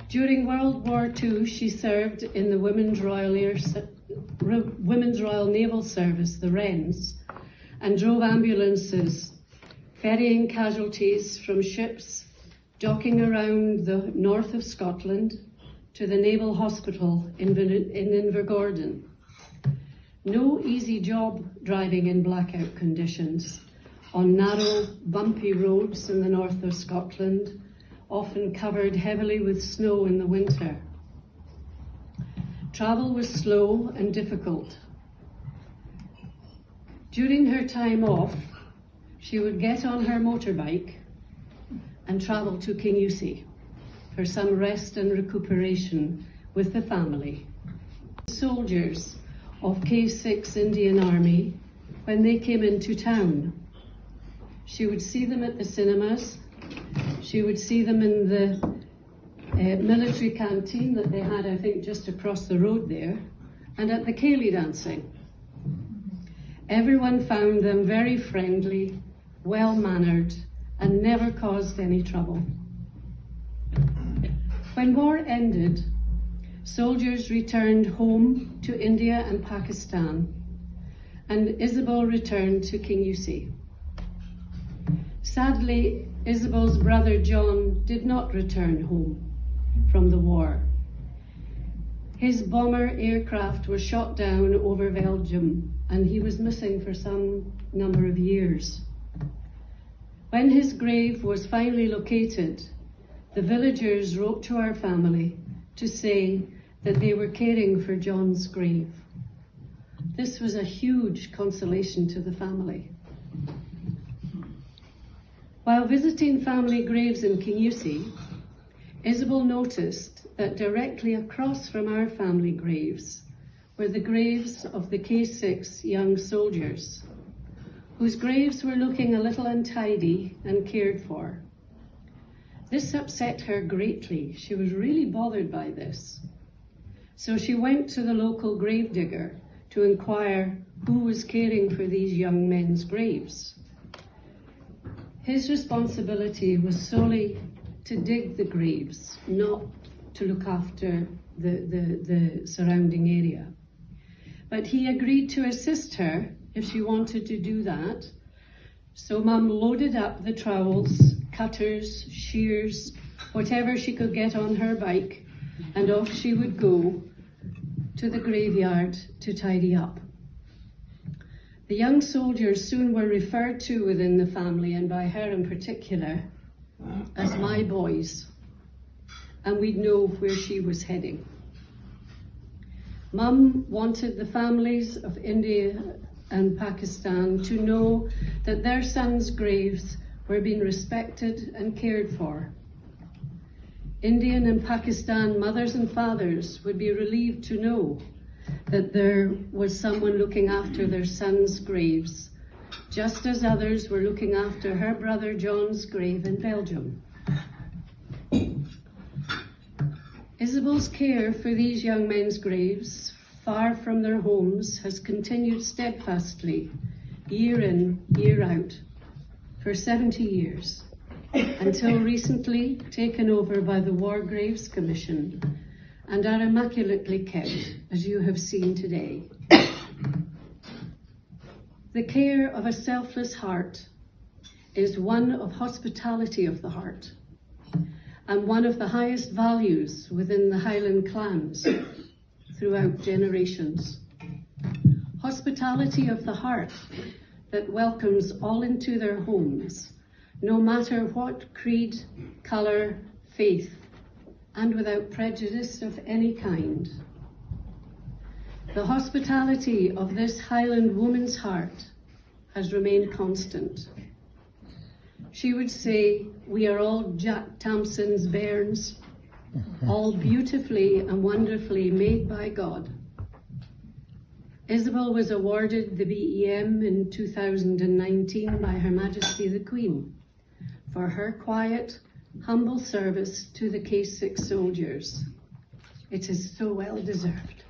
During World War II, she served in the Women's Royal Naval Service, the Wrens, and drove ambulances, ferrying casualties from ships docking around the north of Scotland to the Naval Hospital in Invergordon. No easy job driving in blackout conditions on narrow, bumpy roads in the north of Scotland, often covered heavily with snow in the winter. Travel was slow and difficult. During her time off, she would get on her motorbike and travel to Kingussie for some rest and recuperation with the family. Soldiers of K6 Indian Army, when they came into town, she would see them at the cinemas, she would see them in the military canteen that they had, I think, just across the road there, and at the ceilidh dancing. Everyone found them very friendly, well-mannered, and never caused any trouble. When war ended, soldiers returned home to India and Pakistan, and Isobel returned to Kingussie. Sadly, Isobel's brother John did not return home from the war. His bomber aircraft was shot down over Belgium, and he was missing for some number of years. When his grave was finally located, the villagers wrote to our family to say that they were caring for John's grave. This was a huge consolation to the family. While visiting family graves in Kingussie, Isobel noticed that directly across from our family graves were the graves of the K6 young soldiers, whose graves were looking a little untidy and cared for. This upset her greatly. She was really bothered by this. So she went to the local gravedigger to inquire who was caring for these young men's graves. His responsibility was solely to dig the graves, not to look after the surrounding area. But he agreed to assist her if she wanted to do that. So Mum loaded up the trowels, cutters, shears, whatever she could get on her bike, and off she would go to the graveyard to tidy up. The young soldiers soon were referred to within the family, and by her in particular, as my boys, and we'd know where she was heading. Mum wanted the families of India and Pakistan to know that their sons' graves were being respected and cared for. Indian and Pakistan mothers and fathers would be relieved to know that there was someone looking after their sons' graves, just as others were looking after her brother John's grave in Belgium. Isobel's care for these young men's graves, far from their homes, has continued steadfastly, year in, year out, for 70 years, until recently taken over by the War Graves Commission, and are immaculately kept, as you have seen today. The care of a selfless heart is one of hospitality of the heart, and one of the highest values within the Highland clans throughout generations. Hospitality of the heart that welcomes all into their homes, no matter what creed, colour, faith, and without prejudice of any kind. The hospitality of this Highland woman's heart has remained constant. She would say, "We are all Jack Tamson's bairns, all beautifully and wonderfully made by God." Isobel was awarded the BEM in 2019 by Her Majesty the Queen for her quiet, humble service to the K6 soldiers. It is so well deserved.